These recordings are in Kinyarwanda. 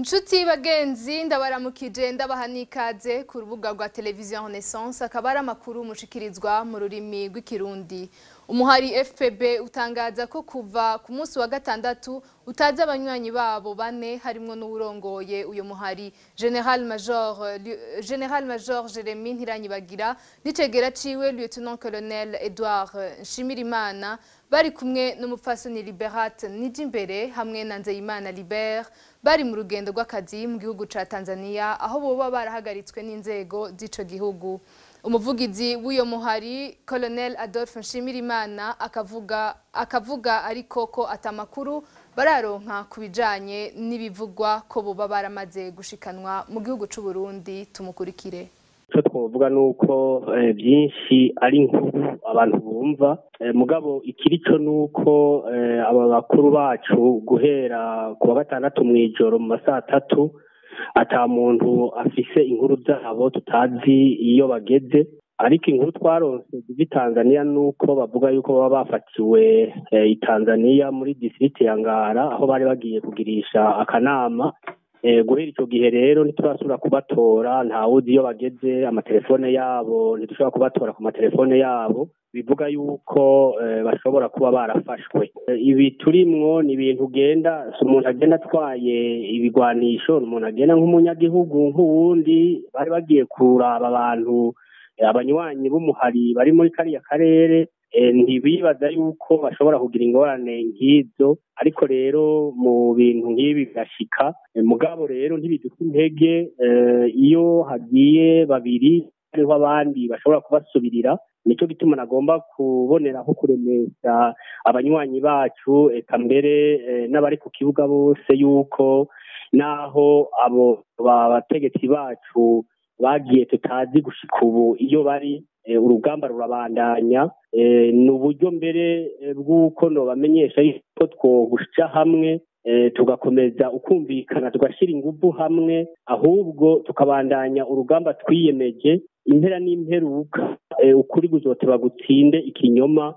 Nshuti bagenzi ndabaramukije ndabaha n'ikaze ku rubuga rwa televiziyo Renaissance akaba ari amakuru mushikirizwa mu rurimi rw'ikirundi. Umuhari FPB utangaza ko kuva ku munsi wa gatandatu utazi abanywanyi babo bane harimwo n'urongoye uyo muhari General Major Jeremy Ntiranyibagira n'icegera ciwe Lieutenant Colonel Edouard Nshimirimana bari kumwe n'umupfasoni Liberate Nijimbere hamwe na Nzeyimana Libert bari mu rugendo rw'akazi mu gihugu ca Tanzania aho boba barahagaritswe n'inzego z'ico gihugu. Umuvugizi w'uyo muhari Colonel Adolphe Nshimirimana akavuga ariko ko atamakuru bararonka kubijanye n'ibivugwa ko boba baramaze gushikanwa mu gihugu c'u Burundi. Tumukurikire. Icyo twovuga nuko byinshi ari inkuru abantu bumva mugabo ikiri cyo nuko aba bakuru bacu guhera ku wa gatandatu mw'ijoro mu masaha 3 ata muntu afise inkuru zabo tutazi iyo bageze, ariko inkuru twaronse zivi Tanzania nuko bavuga yuko baba bafatiwe i Tanzania muri district ya Ngara aho bari bagiye kugirisha akanama. Guhera icyo gihe rero ntiturasubira kubatora, ntawuzi iyo bageze, amatelefone yabo ntitushobora kubatora ku matelefone yabo, bivuga yuko bashobora kuba barafashwe. Ibi turimwo ni ibintu ugenda, si umuntu agenda atwaye ibigwanisho, umuntu agenda nk'umunyagihugu nk'uwundi. Bari bagiye kuraba abantu abanywanyi b'umuhari bari muri kariya karere, ntibibaza yuko bashobora kugira ingorane nk'izo, ariko rero mu bintu nk'ibi birashika. Mugabo rero ntibiduka intege, iyo hagiye babiri hariho abandi bashobora kubasubirira. Nico gituma nagomba kuboneraho kuremesha abanywanyi bacu eka mbere n'abari ku kibuga bose yuko naho abo bategetsi bacu bagiye tutazi gushika ubu iyo bari, urugamba rurabandanya. Ni uburyo mbere bw'uko nobamenyesha yuko twogushya hamwe tugakomeza ukumvikana tugashira ingufu hamwe, ahubwo tukabandanya urugamba twiyemeje. Impera n'imperuka ukuri guzoteba gutsinde ikinyoma,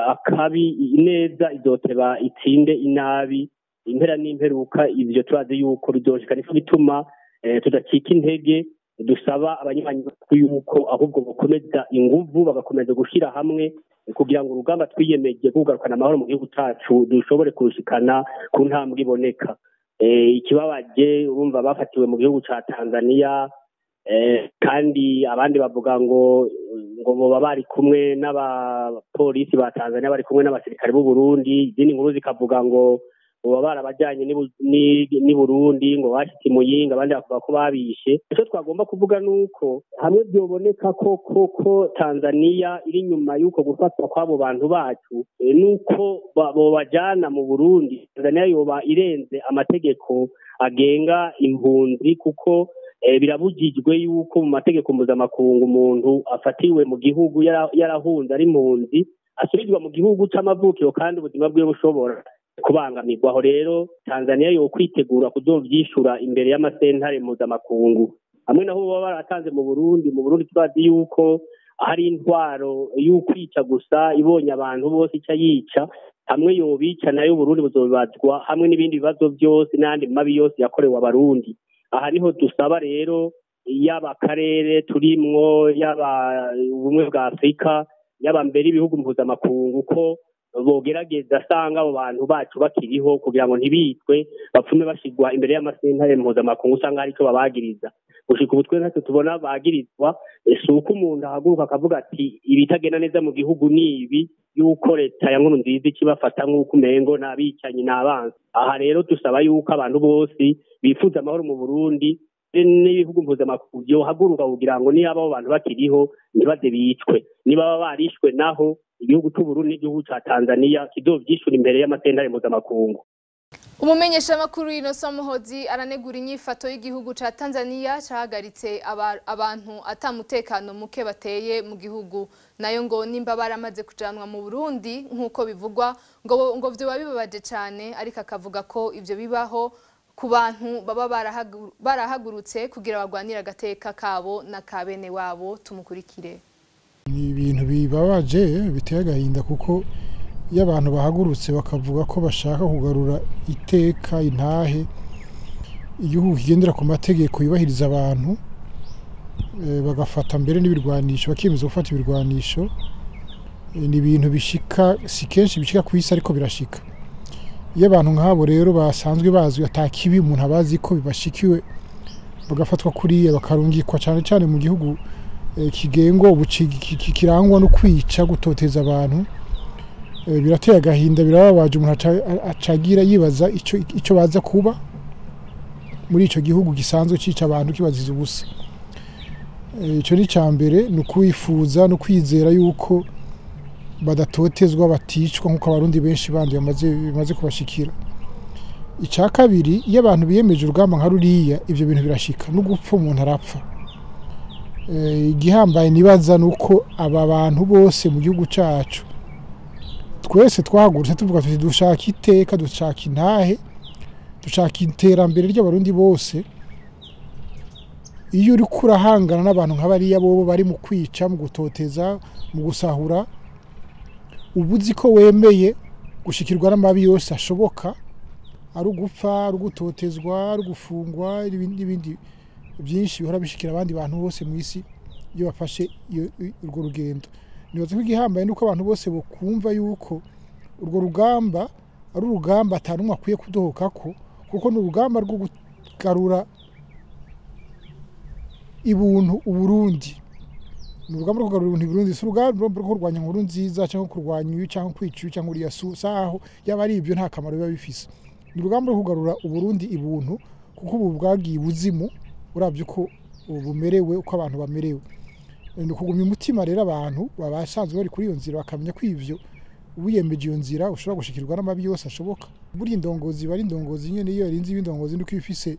akabi ineza izoteba itsinde inabi. Impera n'imperuka ivyo turazi yuko bizoshika, nico gituma tudacika intege. Dusaba abanywanyi yuko ahubwo bakomeza inguvu bagakomeza gushira hamwe kugira ngo urugamba twiyemeje kugarukana amahoro mu gihugu cyacu dushobore kurushikana ku ntambwe iboneka. Ikibabaje urumva bafatiwe mu gihugu ca Tanzania, kandi abandi bavuga ngo boba bari kumwe n'abapolisi ba Tanzania, bari kumwe n'abasirikare b'u Burundi. Izindi nkuru zikavuga ngo boba barabajanye ni Burundi, ngo bashitse Muyinga, abandi bavuga ko babishe. Icyo twagomba kuvuga nuko hamwe byoboneka ko Tanzania iri nyuma yuko gufatwa kw'abo bantu bacu, nuko bobajana mu Burundi. Tanzania yoba irenze amategeko agenga impunzi, kuko birabujijwe yuko mu mategeko mpuzamakungu umuntu afatiwe mu gihugu yarahunze ari impunzi asubizwa mu gihugu c'amavukiro kandi ubuzima bwiwe bushobora kubangamirwa. Aho rero Tanzania yo kwitegura kuzovyishura imbere y'amasentare mpuzamakungu. Hamwe naho baba baratanze mu Burundi tubazi yuko hari intwaro y'ukwica gusa, ibonye abantu bose ica yica. Hamwe yobica nayo Burundi buzobibazwa hamwe n'ibindi bibazo byose n'andi mabi yose yakorewe abarundi. Aha niho dusaba rero yaba akarere turimwo, yaba ubumwe bwa Afrika, yaba mbere ibihugu mpuzamakungu ko bogerageza asanga abo bantu bacu bakiriho kugira ngo ntibitwe bapfume bashigwa imbere y'amasentare mpuzamakungu usanga hari ico babagiriza. Gushika ubu twe ntacyo tubona bagirizwa, si uko umuntu ahaguruka akavuga ati ibitagenda neza mu gihugu ni ibi, yuko leta ya Nkurunziza ikibafata nk'uko umengo n'abicanyi n'abanzi. Aha rero dusaba yuko abantu bose bifuza amahoro mu Burundi n'ibihugu mpuzamakungu yohaguruka kugira ngo niba abo bantu bakiriho ntibaze bicwe. Niba baba barishwe naho igihugu c'u Burundi n'igihugu ca Tanzania kizovyishura imbere y'amasentare mpuzamakungu. Umumenyesha makuru Innocent Muhozi aranegura inyifato y'igihugu ca Tanzania cahagaritse abantu atamutekano muke bateye mu gihugu, nayo ngo nimba baramaze kujanwa mu Burundi nkuko bivugwa ngo vyo bibabaje cane, ariko akavuga ko ivyo bibaho ku bantu baba barahagurutse kugira bagwanira agateka kabo na kabene wabo. Tumukurikire. Ni ibintu bibabaje biteye agahinda, kuko iyo abantu bahagurutse bakavuga ko bashaka kugarura iteka intahe igihugu kigendera ku mategeko yubahiriza abantu bagafata mbere n'ibirwanisho bakiyemeza gufata ibirwanisho ni ibintu bishika si kenshi bishika ku isi ariko birashika iyo abantu nk'abo rero basanzwe bazwi atakibi umuntu abazi ko bibashikiwe bagafatwa kuriya bakarungikwa cyane cyane mu gihugu kigengo kirangwa no kwica gutoteza abantu birateye agahinda birababaje umuntu acagira yibaza icyo baza kuba muri ico gihugu gisanzwe cica abantu kibaziza ubusa ico ni cyambere no kwifuza no kwizera yuko badatotezwa baticwa nkuko abarundi benshi bandi bamaze kubashikira icya kabiri iyo abantu biyemeje urugamba nka ruriya ibyo bintu birashika no gupfa umuntu arapfa igihambaye nibaza nuko aba bantu bose mu gihugu cyacu twese twahagurutse tuvuga tuti dushaka iteka dushaka intahe dushaka iterambere ry'abarundi bose iyo uri kurahangana n'abantu nk'abariya bobo bari mu kwica mu gutoteza mu gusahura ubuzi ko wemeye gushikirwa n'amabi yose ashoboka ari ugupfa ari ugutotezwa ari ugufungwa n'ibindi byinshi bihora bishikira abandi bantu bose mu isi iyo bafashe urwo rugendo nibaza ko igihambaye nuko abantu bose bokumva yuko urwo rugamba ari urugamba atanumwe akwiye kudohokako kuko ni urugamba rwo kugarura ibuntu uburundi ni urugamba rwo kugarura ibuntu Burundi si urugamba rwo kurwanya inkuru nziza cyangwa kurwanya uyu cyangwa kwica uyu cyangwa uriya saho yaba ari ibyo nta kamaro biba bifise ni urugamba rwo kugarura uburundi ibuntu kuko ubu bwagiye ubuzimu urabye uko bumerewe uko abantu bamerewe ni ukugumya umutima rero abantu babasanzwe bari kuri iyo nzira bakamenya ko ivyo wiyemeje iyo nzira ushobora gushikirwa n'amabi yose ashoboka buri indongozi bari indongozi nyene iyo yarinze ibindongozi ndiko ifise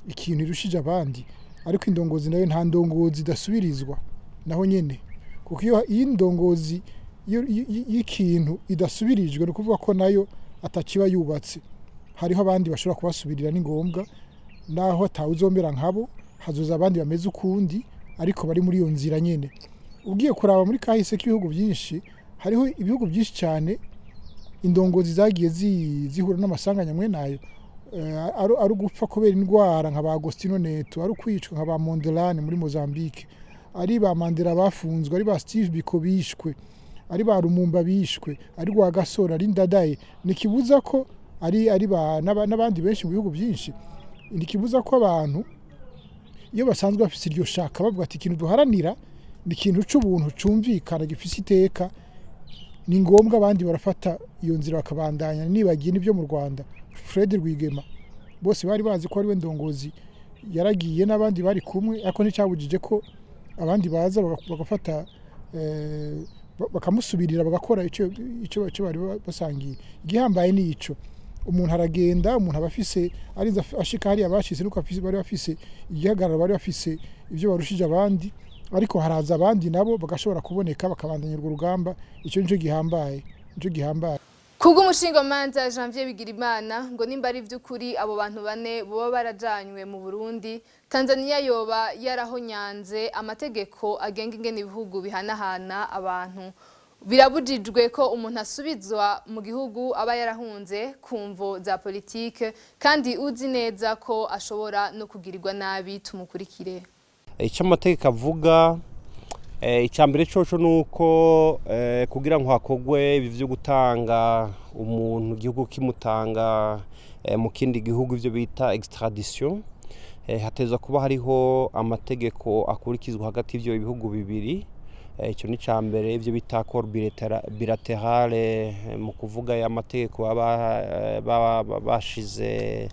ikintu irushije abandi ariko indongozi nayo nta ndongozi idasubirizwa naho nyene kuko iyo indongozi y'ikintu idasubirijwe no kuvuga ko nayo atakiba yubatse hariho abandi bashobora kubasubirira ni ngombwa naho atawuzomera nkabo hazoza abandi bameze ukundi ariko bari muri iyo nzira nyene ugiye kuraba muri kahise k'ibihugu byinshi hariho ibihugu byinshi cyane indongozi zagiye zihura n'amasanganya mwe nayo ari ugupfa kubera indwara nka ba Agostino Neto ari kwicwa nka ba Mondlane muri Mozambique ari ba Mandela bafunzwe ari ba Steve Biko bishwe ari ba Lumumba bishwe ari Rwa Gasore ari Ndadaye nikibuza ko ari n'abandi benshi mu bihugu byinshi nikibuza ko abantu iyo basanzwe bafite iryo shaka bavuga ati ikintu duharanira ni ikintu c'ubuntu cumvikana gifise iteka ni ngombwa abandi barafata iyo nzira bakabandanya nibagiye n'ibyo mu Rwanda Fred Rwigema bose bari bazi ko ari we ndongozi yaragiye n'abandi bari kumwe ariko nticyabujije ko abandi baza bagafata bakamusubirira bagakora icyo bari basangiye igihambaye ni ico umuntu aragenda umuntu abafise arinza ashika hari abashise nuko bari bafise igihagararo bari bafise ivyo barushije abandi ariko haraza abandi nabo bagashobora kuboneka bakabandanya urwo rugamba icyo nico gihambaye kubwo umushinga manza Janvier Bigirimana ngo nimba ari vy'ukuri abo bantu bane boba barajanywe mu Burundi Tanzania yoba yarahonyanze amategeko agenga ingene ibihugu bihanahana abantu birabujijwe ko umuntu asubizwa mu gihugu aba yarahunze kumvo za politike kandi uzi neza ko ashobora no kugirirwa nabi tumukurikire icyo amategeko avuga icyambere coco nuko kugira ngo hakogwe ibi byo gutanga umuntu igihugu kimutanga mu kindi gihugu ivyo bita extradition hateza kuba hariho amategeko akurikizwa hagati y'ivyo bihugu bibiri icyo ni cyambere ivyo bita accord bilaterale mu kuvuga y'amategeko bashize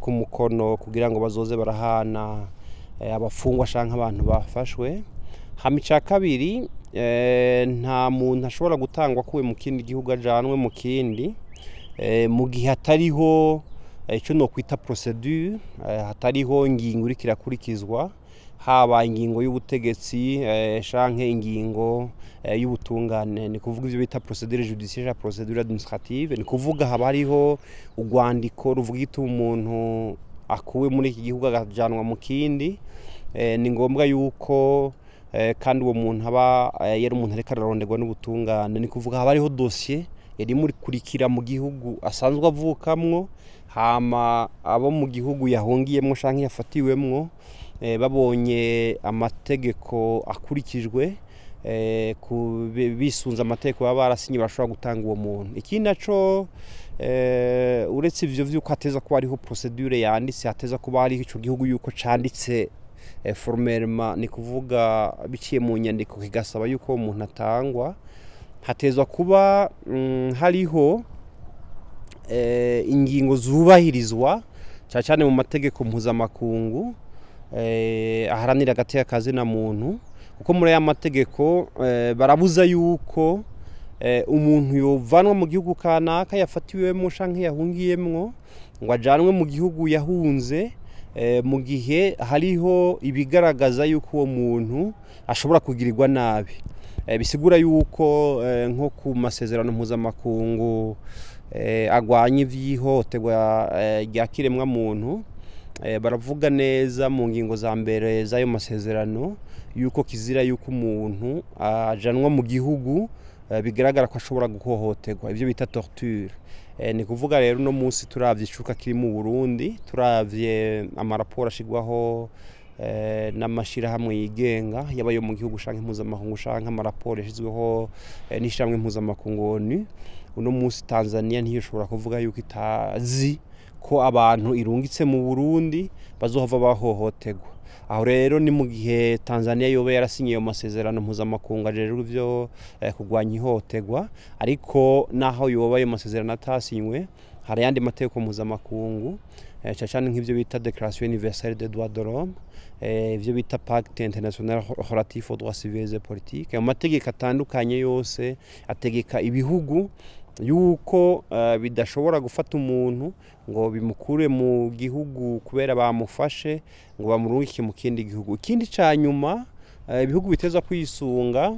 ku mukono kugira ngo bazoze barahana abafungwa canke abantu bafashwe hamica kabiri nta muntu ashobora gutangwa kuwe mu kindi gihugu ajanwe mu kindi mu gihe hatariho icyo no kwita procedure hatariho ingingo iri kirakurikizwa haba ingingo y'ubutegetsi canke ingingo y'ubutungane ni kuvuga ivyo bita procedure judiciaire procedure administrative ni kuvuga haba hariho urwandiko ruvuga ituma umuntu akuwe muri iki gihugu agajanwa mu kindi ni ngombwa yuko kandi uwo muntu aba yari umuntu ariko araronderwa n'ubutungane ni kuvuga haba hariho dossier yari murikurikira mu gihugu asanzwe avukamwo, hama abo mu gihugu yahungiyemwo canke yafatiwemwo babonye amategeko akurikijwe bisunze amategeko baba barasinye bashobora gutanga uwo muntu. Ikindi naco uretse ivyo vyuko hateza kuba hariho procedure yanditse, hateza kuba hariho ico gihugu yuko canditse formellement, ni kuvuga biciye mu nyandiko kigasaba yuko umuntu atangwa, hatezwa kuba hariho ingingo zubahirizwa cyane mu mategeko mpuzamakungu aharanira agateka kazina muntu, kuko muri aya mategeko barabuza yuko umuntu yovanwa mu gihugu kanaka yafatiwemo canke yahungiyemwo ngo ajanwe mu gihugu yahunze mu gihe hariho ibigaragaza yuko uwo muntu ashobora kugirirwa nabi. Bisigura yuko nko ku masezerano mpuzamakungu agwanya ivyihohoterwa rya kiremwa muntu, baravuga neza mu ngingo za mbere z'ayo masezerano yuko kizira yuko umuntu ajanwa mu gihugu bigaragara ko ashobora guhohoterwa, ivyo bita torture. Ni kuvuga rero no munsi turavye icuka kiri mu Burundi, turavye amaraporo ashigwaho n'amashirahamwe yigenga yaba yo mu gihugu canke mpuzamakungu canke amaraporo yashizweho n'ishiramwe mpuzamakungu ONU, uno munsi Tanzania ntiyoshobora kuvuga yuko itazi ko abantu irungitse mu Burundi bazohava bahohoterwa. Aho rero ni mu gihe Tanzania yoba yarasinyiye mu masezerano mpuzamakungu ajejwe ivyo kugwanya ihohoterwa, ariko naho yoba ayo masezerano atasinywe hari yandi mategeko mpuzamakungu cyane nk'ivyo bita Déclaration universelle des droits de l'homme, ivyo bita Pacte international relatif aux droits civils et politiques. Ayo mategeko atandukanye yose ategeka ibihugu yuko bidashobora gufata umuntu ngo bimukure mu gihugu kubera bamufashe ngo bamurungike mu kindi gihugu. Ikindi cyanyuma ibihugu biteza kwisunga,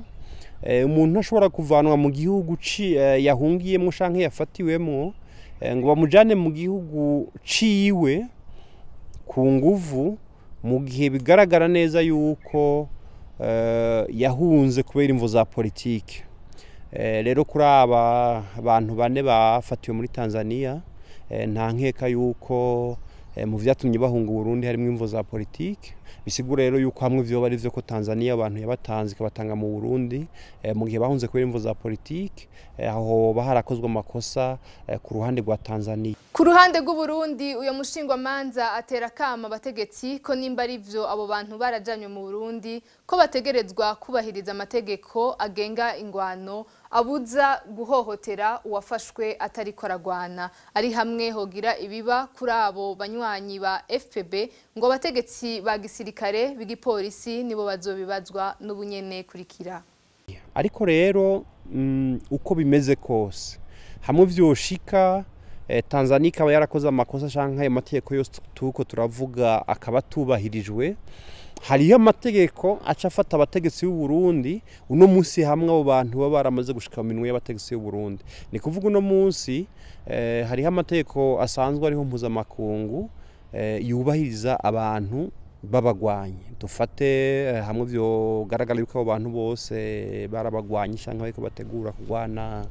umuntu ashobora kuvanwa mu gihugu yahungiyemo canke yafatiwemo ngo bamujane mu gihugu ciwe ku nguvu mu gihe bigaragara neza yuko yahunze kubera imvo za politike. Rero kuri aba bantu bane bafatiwe muri Tanzania nta nkeka yuko mu vyatumye bahunga Burundi harimo imvo za politike. Bisigura rero yuko hamwe vyo bari vyo ko Tanzania abantu yabatanze kabatanga mu Burundi mu gihe bahunze kubera imvo za politike, aho baharakozwe amakosa ku ruhande rwa Tanzania. Ku ruhande rw'u Burundi uyo mushingwa manza atera kama abategetsi ko nimba ari vyo abo bantu barajanywe mu Burundi ko bategerezwa kubahiriza amategeko agenga ingwano abuza guhohotera uwafashwe atari koragwana. Ari hamwe hogira ibiba kuri abo banywanyi ba FPB ngo abategetsi ba gisirikare b'igipolisi nibo bazobibazwa n'ubunyene kurikira. Ariko rero uko bimeze kose hamwe vyoshika Tanzania ikaba yarakoze amakosa canke ayo mategeko yose tuko turavuga akaba tubahirijwe, hariyo amategeko aca afata abategetsi b'u Burundi uno munsi hamwe abo bantu baba baramaze gushika mu minwe y'abategetsi b'u Burundi. Ni kuvuga uno munsi hariho amategeko asanzwe ariho mpuzamakungu yubahiriza abantu babagwanye. Dufate hamwe vyo garagara yuko abo bantu bose barabagwanye canke bariko bategura kugwana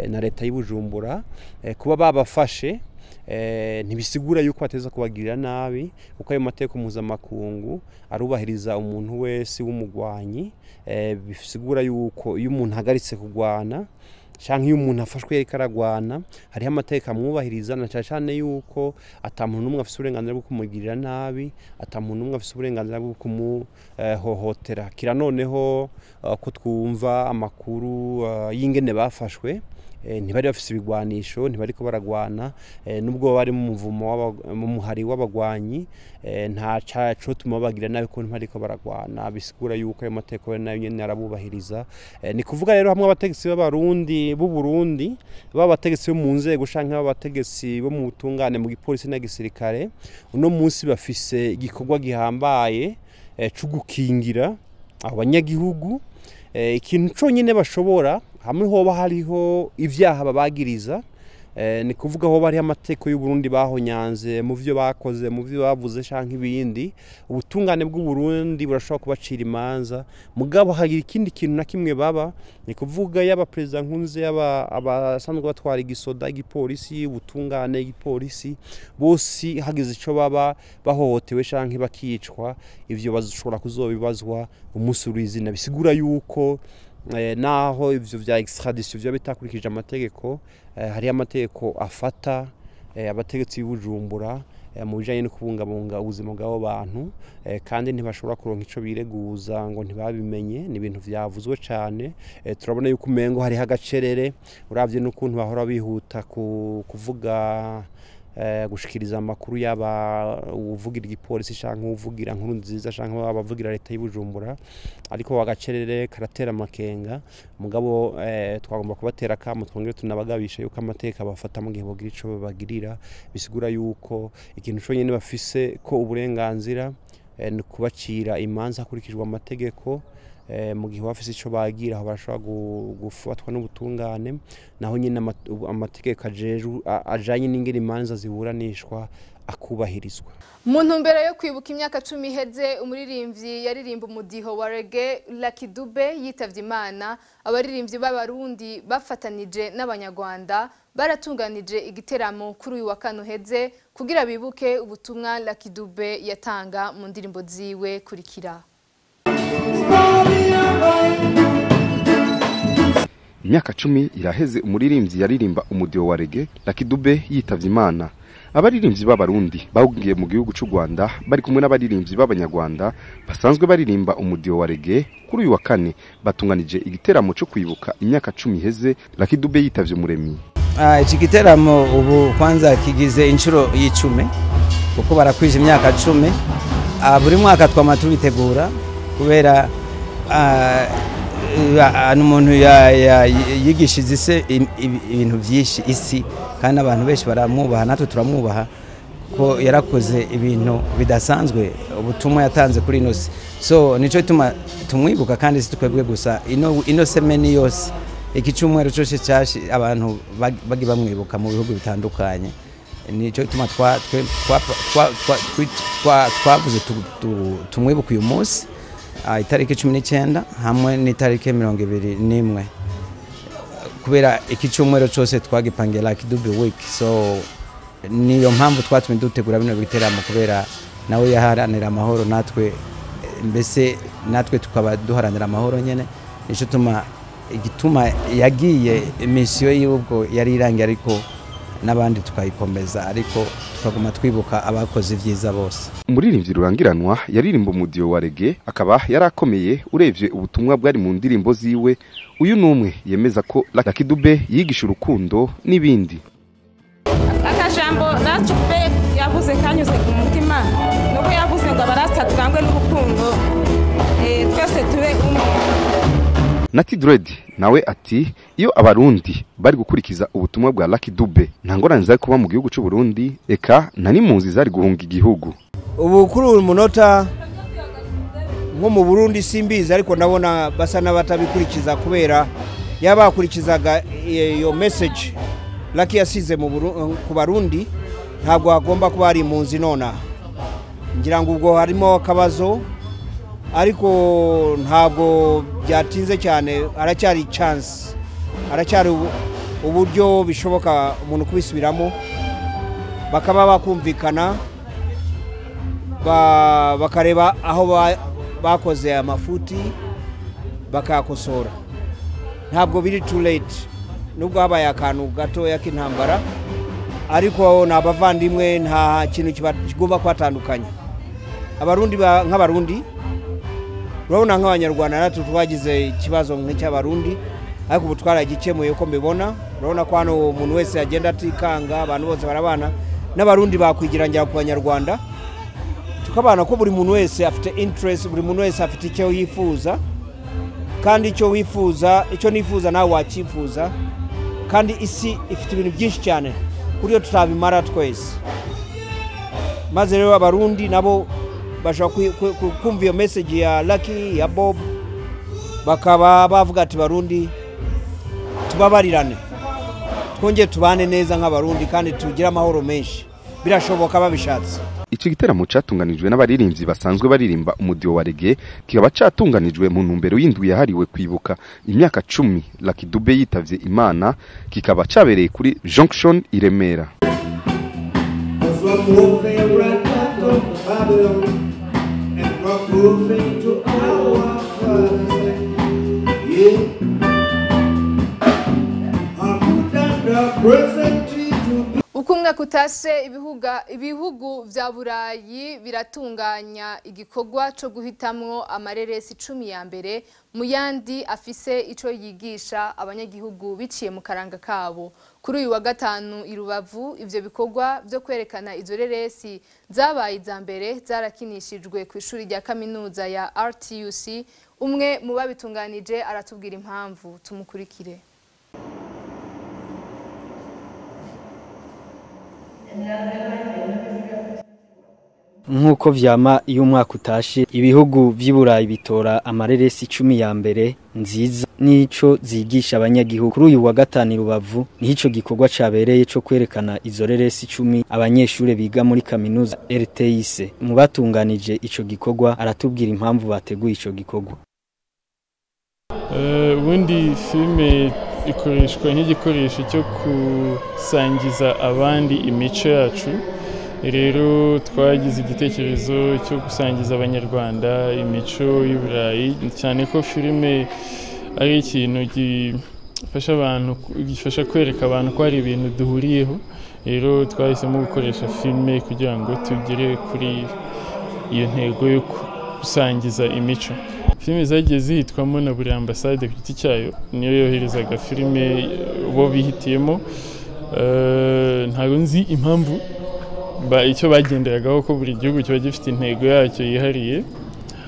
na leta y'Ibujumbura, kuba babafashe ntibisigura yuko bateza kubagirira nabi, kuko ayo mategeko mpuzamakungu arubahiriza umuntu wese w'umugwanyi. Bisigura yuko iyo umuntu ahagaritse kugwana canke iyo umuntu afashwe yariko aragwana hariho amategeko amwubahiriza, na cyane yuko ata muntu n'umwe afise uburenganzira bwo kumugirira nabi, ata muntu n'umwe afise uburenganzira bwo kumuhohotera. Kira noneho ko twumva amakuru y'ingene bafashwe, ntibari bafise ibigwanisho, ntibariko baragwana, nubwo bari mu muvumo mu muhari w'abagwanyi, nta caco tuma bagira nabi ko ntibariko baragwana. Bisigura yuko ayo mategeko nayo nyene arabubahiriza. Ni kuvuga rero hamwe abategetsi b'abarundi b'u Burundi babategetsi bo mu nzego canke abategetsi bo mu butungane mu gipolisi na gisirikare uno munsi bafise igikorwa gihambaye cyo gukingira abanyagihugu. Ikintu conyine bashobora hamwe hoba hariho ivyaha babagiriza ni kuvuga aho bari amateko y'u Burundi bahonyanze mu byo bakoze mu byo bavuze canke ibindi ubutungane bw'u Burundi burashobora kubacira imanza mugabo hari ikindi kintu na kimwe baba ni kuvuga yaba president Nkunze yaba abasanzwe batwara igisoda igipolisi ubutungane igipolisi bose hagize ico baba bahohotewe canke bakicwa ivyo bazoshobora kuzobibazwa umusurizi na bisigura yuko naho ivyo vya extradition vyo bitakurikije amategeko hari amategeko afata abategetsi b'Ubujumbura mu bijanye no kubungabunga ubuzima bw'abo bantu kandi ntibashobora kuronka ico bireguza ngo ntibabimenye ni ibintu vyavuzwe cyane turabona yuko umengo hari hagacerere uravye n'ukuntu bahora bihuta kuvuga gushikiriza amakuru yaba uvugira igipolisi canke uvugira Nkurunziza canke abavugira leta y'Ubujumbura ariko wagacerere karatera amakenga mugabo twagomba kubatera kamo twongere tunabagabisha yuko amateka bafata mu gihe bogira ico babagirira bisigura yuko ikintu cyo nyene bafise ko uburenganzira ni kubacira imanza hakurikijwe amategeko mu gihe bafise ico bagira aho barashobora gufatwa n'ubutungane naho nyine amategeko ajanye n'ingene imanza ziburanishwa akubahirizwa mu ntumbero yo kwibuka imyaka 10 iheze umuririmbyi yaririmba umudiho wa reggae Lucky Dube yitavye Imana abaririmbyi b'abarundi bafatanije n'abanyarwanda baratunganije igiteramo kuri uyu wa kane uheze kugira bibuke ubutumwa Lucky Dube yatanga mu ndirimbo ziwe kurikira. Imyaka 10 iraheze umuririmbyi yaririmba umudiho wa reggae Lucky Dube yitavye Imana. Abaririmbyi b'abarundi bahugiye mu gihugu cy'u Rwanda bari kumwe n'abaririmbyi b'abanyarwanda basanzwe baririmba umudiho wa reggae kuri uyu wa kane batunganije igiteramo cyo kwibuka imyaka 10 iheze Lucky Dube yitavye umuremyi. Iki giteramo ubu kwanza kigize inshuro y'icumi kuko barakwije imyaka 10 buri mwaka twama tubitegura kubera umuntu yigishize ise ibintu byinshi isi kandi abantu benshi baramwubaha natwe turamwubaha ko yarakoze ibintu bidasanzwe ubutumwa yatanze kuri ino si so nico ituma tumwibuka kandi si twebwe gusa ino semeni yose iki cyumweru cyose cyashi abantu bagi bamwibuka mu bihugu bitandukanye nico ituma twavuze tumwibuka uyu munsi itariki 19 hamwe n'itariki 21 kubera iki cyumweru cyose twagipangiye Lucky Dube week so niyo mpamvu twatumye dutegura bino biteramo kubera nawe yaharanira amahoro natwe mbese natwe tukaba duharanira amahoro nyene nico igituma yagiye mission y'ubwo yari irangiye ariko n'abandi tukayikomeza ariko tukaguma twibuka abakoze ivyiza bose. Umuririmbyi rurangiranwa yaririmba umudiho wa reggae akaba yarakomeye urevye ubutumwa bwari mu ndirimbo ziwe uyu numwe yemeza ko Lucky Dube yigisha urukundo n'ibindi. Akajambo Lucky Dube yavuze kanyuze ku mutima nuko yavuze ngo abarasta turangwe n'urukundo twese tube umwe. Nati Dread nawe ati iyo abarundi bari gukurikiza ubutumwa bwa Lucky Dube ntangorane zari kuba mu gihugu cy'u Burundi eka nani muzi zari guhunga igihugu. Ubu kuri uyu munota nko mu Burundi simbizi ariko ndabona basa n'abatabikurikiza kubera yabakurikizaga iyo message Lucky yasize ku Barundi ntabwo agomba kuba ari impunzi nona ngira ngo ubwo harimo akabazo ariko ntabwo byatinze cyane aracyari chance aracyari uburyo bishoboka umuntu kubisubiramo bakaba bakumvikana bakareba aho bakoze amafuti bakakosora ntabwo biri too late nubwo habaye akantu gato yakintambara ariko nabavandimwe nta kintu kigomba kwatandukanya abarundi nk'abarundi urabona nk'abanyarwanda natwe twagize ikibazo nk'icyabarundi ariko ubu twaragikemuye uko mbibona urabona ko hano umuntu wese agenda atikanga abantu bose barabana n'abarundi bakwigirangira ku banyarwanda tukabana ko buri muntu wese afite interest buri muntu wese afite icyo yifuza kandi icyo wifuza icyo nifuza nawe wakifuza kandi isi ifite ibintu byinshi cyane kuri yo tutabimara twese maze rero abarundi nabo bashaka kumva iyo message ya Lucky ya Bob bakaba bavuga ati barundi tubabarirane twongeye tubane neza nk'abarundi kandi tugire amahoro menshi birashoboka babishatse. Iki giteramo catunganijwe n'abaririmbyi basanzwe baririmba umudiho wa reggae kikaba catunganijwe mu ntumbero y'indwi yahariwe kwibuka imyaka 10 Lucky Dube yitavye Imana, kikaba cabereye kuri Junction i Remera. Uko umwaka utashe ibihugu vya Burayi biratunganya igikorwa co guhitamwo amareresi 10 ya mbere mu yandi afise ico yigisha abanyagihugu biciye mu karanga kabo. Kuri uyu wa gatanu i Rubavu ivyo bikorwa vyo kwerekana izo reresi zabaye za mbere zarakinishijwe ku ishuri rya kaminuza ya RTUC. Umwe mu babitunganije aratubwira impamvu, tumukurikire. Nkuko vyama iyo umwaka utashe ibihugu vy'Iburayi bitora amareresi 10 ya mbere nziza nico zigisha abanyagihugu. Kuri uyu wa gatanu Rubavu nico gikorwa cabereye co kwerekana izo reresi 10 abanyeshure biga muri kaminuza RTIC. Mu batunganije ico gikorwa aratubwira impamvu bateguye ico gikorwa. Ubundi filme ikoreshwa nk'igikoresho cyo kusangiza abandi imico yacu. Rero twagize igitekerezo cyo gusangiza abanyarwanda imico y'Uburayi, cyane ko filme ari ikintu gifasha kwereka abantu ko hari ibintu duhuriyeho. Rero twahisemo gukoresha filme kugira ngo tugere kuri iyo ntego yo gusangiza imico. Filme zagiye zihitwamo na buri ambasade ku giti cyayo niyo yoherezaga filme bo bihitiyemo. Ntabwo nzi impamvu icyo bagenderagaho ko buri gihugu kiba gifite intego yacyo yihariye,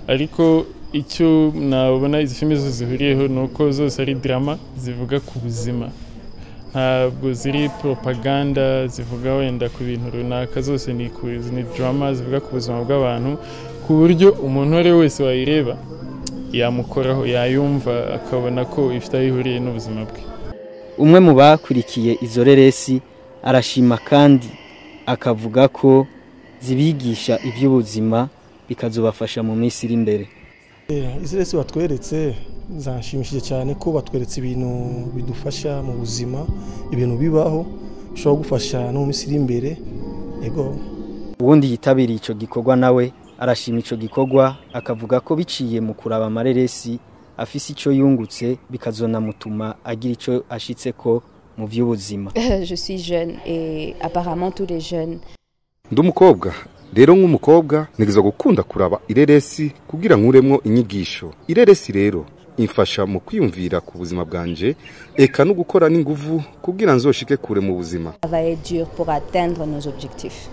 ariko icyo nabona izi filme zose zihuriyeho nuko zose ari drama zivuga ku buzima, ntabwo ziri propaganda zivuga wenda ku bintu runaka. Zose ni drama zivuga ku buzima bw'abantu, ku buryo umuntu ari wese wayireba yamukoraho, yayumva akabona ko ifite aho ihuriye n'ubuzima bwe. Umwe mu bakurikiye izo reresi arashima kandi akavuga ko zibigisha iby'ubuzima bikazobafasha mu minsi iri imbere. Izi reresi batweretse zanshimishije cyane ko batweretse ibintu bidufasha mu buzima, ibintu bibaho bishobora gufasha no mu minsi iri imbere. Yego. Ubundi yitabiriye ico gikorwa nawe arashima ico gikorwa akavuga ko biciye mu kuraba amareresi afise ico yungutse bikazonamutuma agira ico ashitse ko mu vy'ubuzima. Je suis jeune et apparemment tous les jeunes. Ndumukobwa rero nk'umukobwa nigeza gukunda kuraba ireresi kugira nkuremwo inyigisho. Ireresi rero imfasha mu kwiyumvira ku buzima bwanje eka no gukora n'inguvu kugira nzoshike kure mu buzima. Ça va être dur pour atteindre nos objectifs.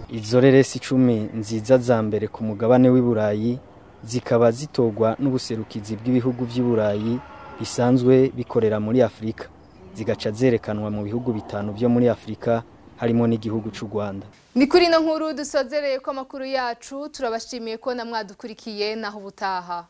Izo reresi 10 nziza za mbere ku mugabane w'Iburayi zikaba zitogwa n'ubuserukizi bw'ibihugu vy'Iburayi bisanzwe bikorera muri Afrika, zigaca zerekanwa mu bihugu 5 byo muri Afrika harimo n'igihugu cy'u Rwanda. Ni kuri no nkuru dusozereye ko amakuru yacu, turabashimiye ko namwadukurikiye naho ubutaha.